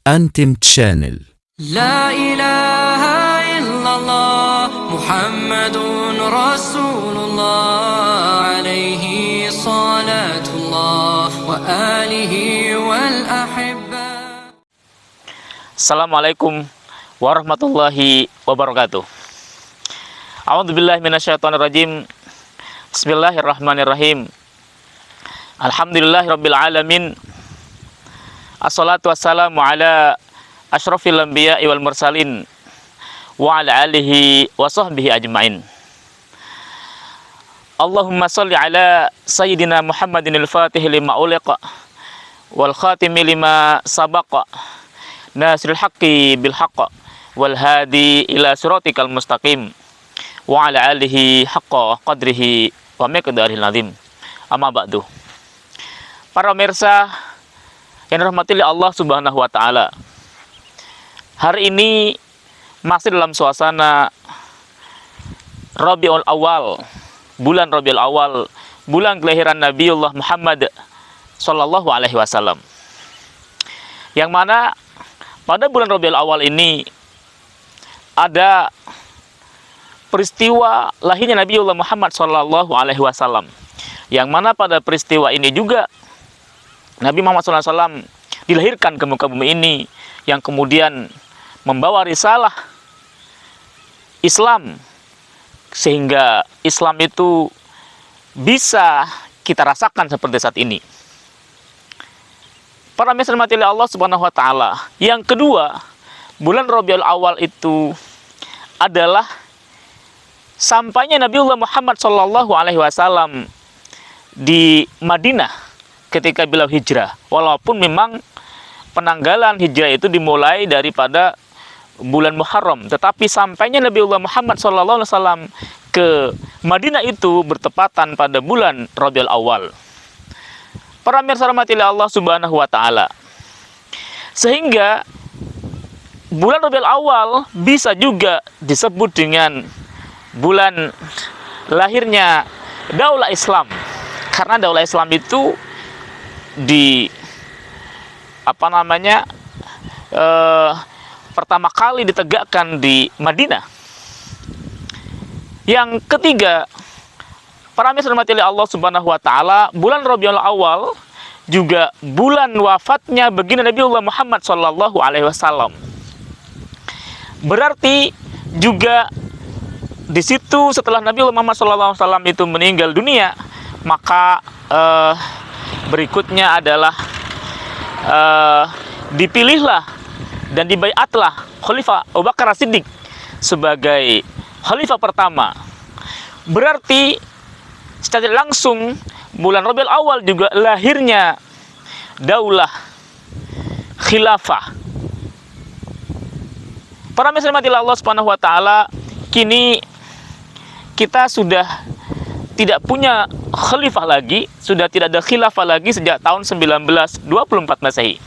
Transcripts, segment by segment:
أنتم تشانل. لا إله إلا الله محمد رسول الله عليه صلاة الله وآله والأحبة. Assalamualaikum warahmatullahi wabarakatuh. A'udzubillahi minasyaitonirrajim. Bismillahirrahmanirrahim. Alhamdulillahirabbil alamin. Assalatu wassalamu ala asyrafil anbiya'i wal mursalin wa ala alihi wa sahbihi ajmain. Allahumma shalli ala sayyidina Muhammadin al-Fatih lima uliqa wal khatimi lima sabaqa nasril haqqi bil haqq wal hadi ila siratikal mustaqim wa ala alihi haqqa qadrihi wa miqdarihil azim. Amma ba'du. Para pemirsa yang dirahmati Allah Subhanahu wa taala. Hari ini masih dalam suasana Rabiul Awal, bulan Rabiul Awal, bulan kelahiran Nabiullah Muhammad sallallahu alaihi wasallam. Yang mana pada bulan Rabiul Awal ini ada peristiwa lahirnya Nabiullah Muhammad sallallahu alaihi wasallam. Yang mana pada peristiwa ini juga Nabi Muhammad SAW dilahirkan ke muka bumi ini, yang kemudian membawa risalah Islam, sehingga Islam itu bisa kita rasakan seperti saat ini. Para muslimin Allah Subhanahu wa taala. Yang kedua, bulan Rabiul Awal itu adalah sampainya Nabiullah Muhammad SAW di Madinah ketika beliau hijrah. Walaupun memang penanggalan hijrah itu dimulai daripada bulan Muharram, tetapi sampainya Nabiullah Muhammad SAW ke Madinah itu bertepatan pada bulan Rabiul Awal. Para pemirsa rahmatillah Allah Subhanahu wa taala. Sehingga bulan Rabiul Awal bisa juga disebut dengan bulan lahirnya Daulah Islam. Karena Daulah Islam itu pertama kali ditegakkan di Madinah. Yang ketiga, para muslimin Allah Subhanahu wa taala, bulan Rabiul Awal juga bulan wafatnya baginda Nabiullah Muhammad sallallahu alaihi wasallam. Berarti juga di situ setelah Nabiullah Muhammad sallallahu alaihi wasallam itu meninggal dunia, maka berikutnya adalah dipilihlah dan dibaiatlah Khalifah Abu Bakar As-Siddiq sebagai khalifah pertama. Berarti secara langsung bulan Rabiul Awal juga lahirnya daulah khilafah. Para muslimin Allah Subhanahu wa taala, kini kita sudah tidak punya khalifah lagi, sudah tidak ada khilafah lagi sejak tahun 1924 Masehi.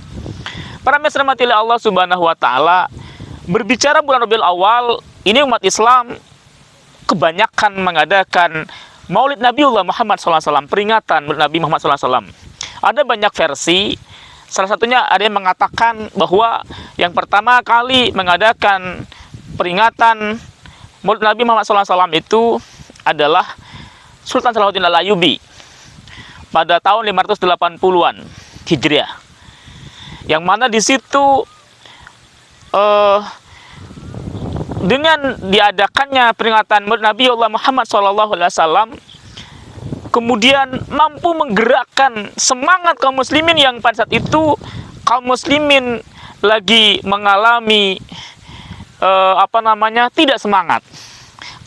Para muslimin Allah Subhanahu wa taala, berbicara bulan Rabiul Awal, ini umat Islam kebanyakan mengadakan Maulid Nabiullah Muhammad SAW, peringatan Maulid Nabi Muhammad SAW. Ada banyak versi. Salah satunya ada yang mengatakan bahwa yang pertama kali mengadakan peringatan Maulid Nabi Muhammad SAW itu adalah Sultan Salahuddin Al-Ayyubi pada tahun 580-an Hijriah. Yang mana di situ dengan diadakannya peringatan Maulid Nabiullah Muhammad SAW, kemudian mampu menggerakkan semangat kaum muslimin yang pada saat itu kaum muslimin lagi mengalami tidak semangat.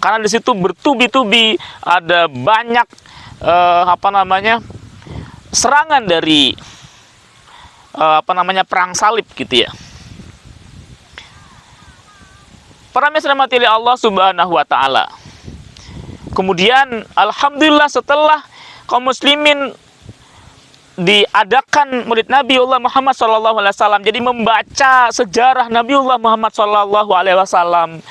Karena di situ bertubi-tubi ada banyak serangan dari perang salib gitu ya. Para muslimin Allah Subhanahu wa taala. Kemudian alhamdulillah setelah kaum muslimin diadakan Maulid Nabiullah Muhammad SAW, jadi membaca sejarah Nabiullah Muhammad SAW,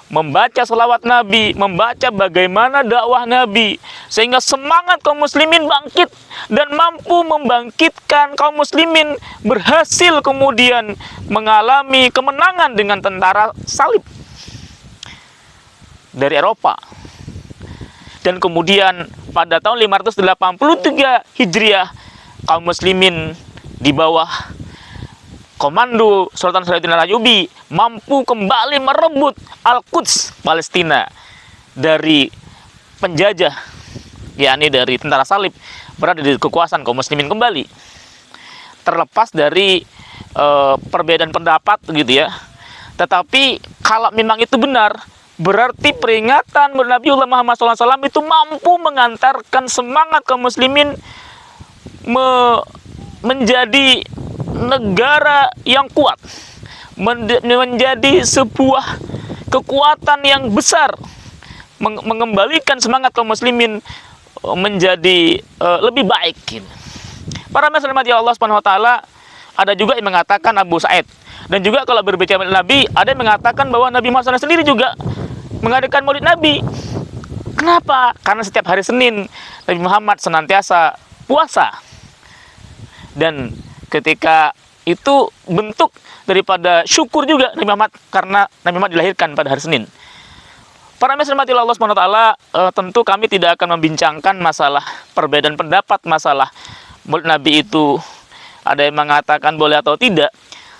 membaca selawat Nabi, membaca bagaimana dakwah Nabi, sehingga semangat kaum muslimin bangkit dan mampu membangkitkan kaum muslimin, berhasil kemudian mengalami kemenangan dengan tentara salib dari Eropa. Dan kemudian pada tahun 583 Hijriah, kaum muslimin di bawah komando Sultan Salahuddin Al-Ayyubi mampu kembali merebut Al-Quds, Palestina, dari penjajah, yakni dari tentara salib, berada di kekuasaan kaum muslimin kembali. Terlepas dari perbedaan pendapat gitu ya. Tetapi kalau memang itu benar, berarti peringatan Nabiullah Muhammad SAW itu mampu mengantarkan semangat kaum muslimin menjadi negara yang kuat, menjadi sebuah kekuatan yang besar, mengembalikan semangat kaum muslimin menjadi lebih baik. Para muslimat ya Allah Subhanahu wa taala, ada juga yang mengatakan Abu Sa'id, dan juga kalau berbicara Nabi, ada yang mengatakan bahwa Nabi Muhammad SAW sendiri juga mengadakan Maulid Nabi. Kenapa? Karena setiap hari Senin Nabi Muhammad senantiasa puasa. Dan ketika itu bentuk daripada syukur juga Nabi Muhammad, karena Nabi Muhammad dilahirkan pada hari Senin. Para muslimat Allah Subhanahu wa taala, tentu kami tidak akan membincangkan masalah perbedaan pendapat masalah Maulid Nabi itu ada yang mengatakan boleh atau tidak.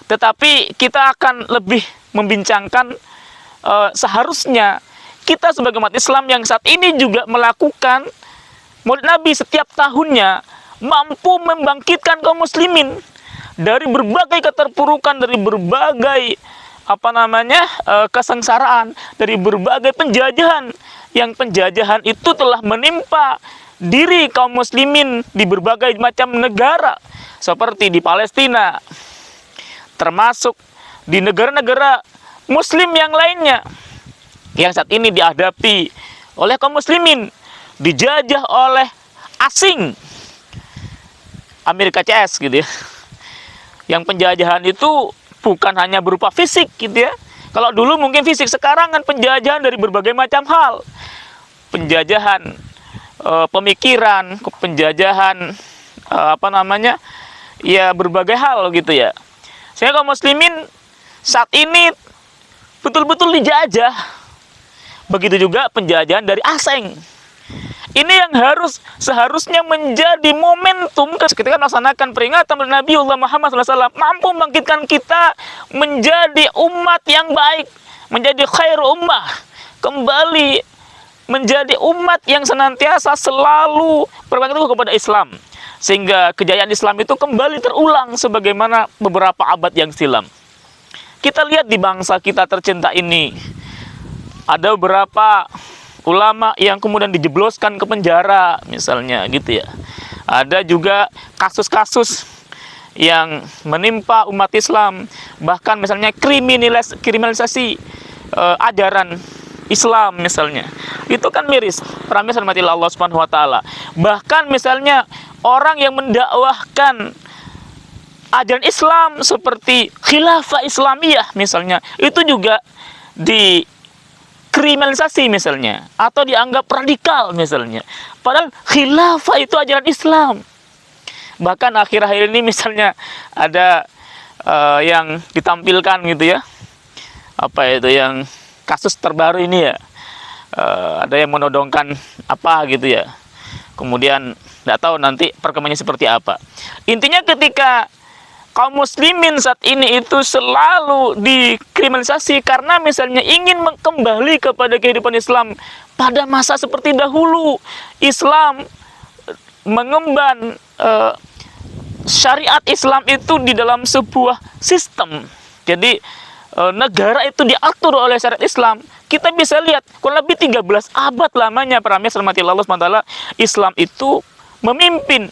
Tetapi kita akan lebih membincangkan seharusnya kita sebagai umat Islam yang saat ini juga melakukan Maulid Nabi setiap tahunnya, mampu membangkitkan kaum muslimin dari berbagai keterpurukan, dari berbagai kesengsaraan, dari berbagai penjajahan, yang penjajahan itu telah menimpa diri kaum muslimin di berbagai macam negara, seperti di Palestina, termasuk di negara-negara muslim yang lainnya yang saat ini dihadapi oleh kaum muslimin, dijajah oleh asing, Amerika CS gitu ya. Yang penjajahan itu bukan hanya berupa fisik gitu ya. Kalau dulu mungkin fisik, sekarang kan penjajahan dari berbagai macam hal. Penjajahan pemikiran, penjajahan ya berbagai hal gitu ya. Sehingga kaum muslimin saat ini betul-betul dijajah. Begitu juga penjajahan dari asing. Ini yang seharusnya menjadi momentum ketika melaksanakan peringatan Nabiullah Muhammad SAW, mampu membangkitkan kita menjadi umat yang baik, menjadi khairu ummah, kembali menjadi umat yang senantiasa selalu berbangkit kepada Islam, sehingga kejayaan Islam itu kembali terulang sebagaimana beberapa abad yang silam. Kita lihat di bangsa kita tercinta ini, ada beberapa ulama yang kemudian dijebloskan ke penjara misalnya gitu ya. Ada juga kasus-kasus yang menimpa umat Islam, bahkan misalnya kriminalisasi ajaran Islam misalnya. Itu kan miris. Para muslimin Allah Subhanahu wa taala. Bahkan misalnya orang yang mendakwahkan ajaran Islam seperti khilafah Islamiyah misalnya, itu juga dikriminalisasi misalnya, atau dianggap radikal misalnya. Padahal khilafah itu ajaran Islam. Bahkan akhir-akhir ini misalnya ada yang ditampilkan gitu ya, yang kasus terbaru ini ya, ada yang menodongkan apa gitu ya, kemudian tidak tahu nanti perkembangannya seperti apa. Intinya ketika kaum muslimin saat ini itu selalu dikriminalisasi karena misalnya ingin kembali kepada kehidupan Islam pada masa seperti dahulu. Islam mengemban syariat Islam itu di dalam sebuah sistem. Jadi negara itu diatur oleh syariat Islam. Kita bisa lihat kurang lebih 13 abad lamanya para muslimin Allah SWT, Islam itu memimpin,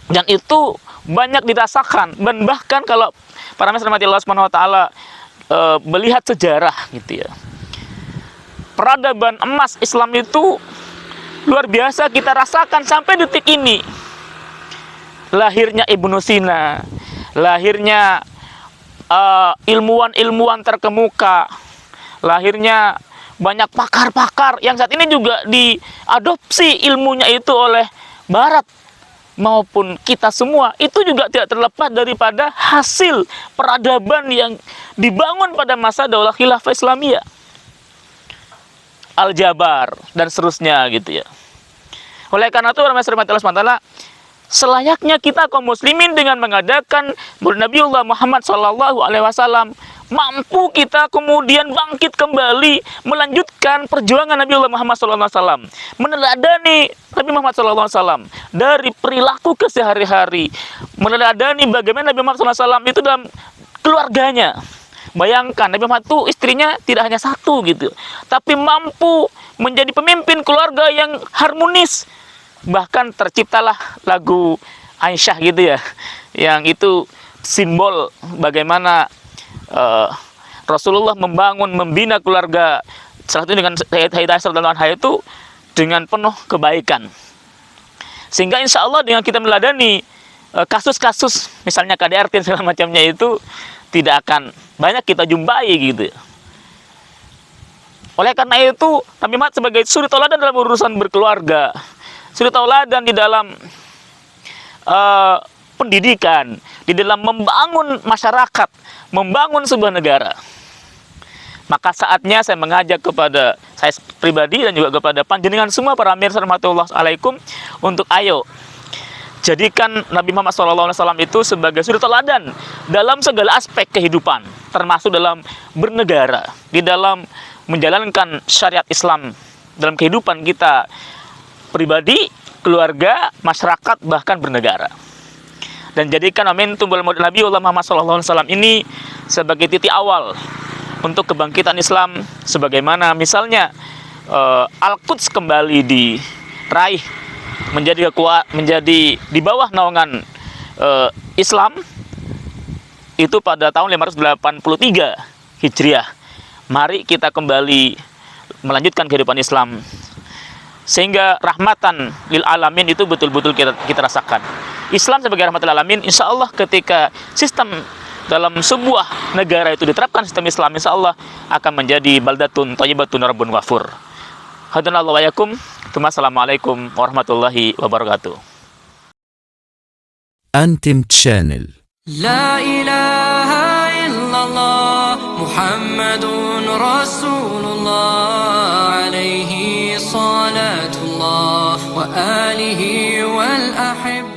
dan itu banyak dirasakan. Dan bahkan kalau para muslimin Allah SWT melihat sejarah gitu ya, peradaban emas Islam itu luar biasa kita rasakan sampai detik ini. Lahirnya Ibnu Sina, lahirnya ilmuwan-ilmuwan terkemuka, lahirnya banyak pakar-pakar yang saat ini juga diadopsi ilmunya itu oleh Barat maupun kita semua, itu juga tidak terlepas daripada hasil peradaban yang dibangun pada masa Daulah Khilafah Islamiyah, Al-Jabar dan seterusnya gitu ya. Oleh karena itu, Allah SWT, selayaknya kita kaum muslimin dengan mengadakan Maulid Nabiullah Muhammad SAW, mampu kita kemudian bangkit kembali melanjutkan perjuangan Nabiullah Muhammad SAW, meneladani Nabi Muhammad SAW dari perilaku kesehari-hari, meneladani bagaimana Nabi Muhammad SAW itu dalam keluarganya. Bayangkan, Nabi Muhammad itu istrinya tidak hanya satu gitu, tapi mampu menjadi pemimpin keluarga yang harmonis. Bahkan terciptalah lagu Aisyah gitu ya, yang itu simbol bagaimana Rasulullah membangun, membina keluarga salah satu dengan Sayyidah Aisyah radhiyallahu anha itu dengan penuh kebaikan. Sehingga insya Allah dengan kita meladani kasus-kasus misalnya KDRT dan segala macamnya itu tidak akan banyak kita jumpai gitu. Oleh karena itu, Nabi Muhammad sebagai suri tauladan dalam urusan berkeluarga, suri tauladan di dalam pendidikan, di dalam membangun masyarakat, membangun sebuah negara. Maka saatnya saya mengajak kepada saya pribadi dan juga kepada panjenengan semua para pemirsa rahmatullah alaikum untuk ayo jadikan Nabi Muhammad SAW itu sebagai suri tauladan dalam segala aspek kehidupan, termasuk dalam bernegara, di dalam menjalankan syariat Islam dalam kehidupan kita pribadi, keluarga, masyarakat, bahkan bernegara. Dan jadikan momentum bulan Maulid Nabiullah Muhammad SAW ini sebagai titik awal untuk kebangkitan Islam, sebagaimana misalnya Al-Quds kembali diraih menjadi di bawah naungan Islam itu pada tahun 583 Hijriah. Mari kita kembali melanjutkan kehidupan Islam sehingga rahmatan lil alamin itu betul-betul kita rasakan. Islam sebagai rahmatan lil alamin, insya Allah ketika sistem dalam sebuah negara itu diterapkan sistem Islam, insya Allah akan menjadi baldatun thayyibatun rabbun ghafur. Hadanallahu wa yakum. Assalamualaikum warahmatullahi wabarakatuh. Antim Channel. La ilaha illallah Muhammadun Rasulullah alaihi salatullah wa alihi wal ahib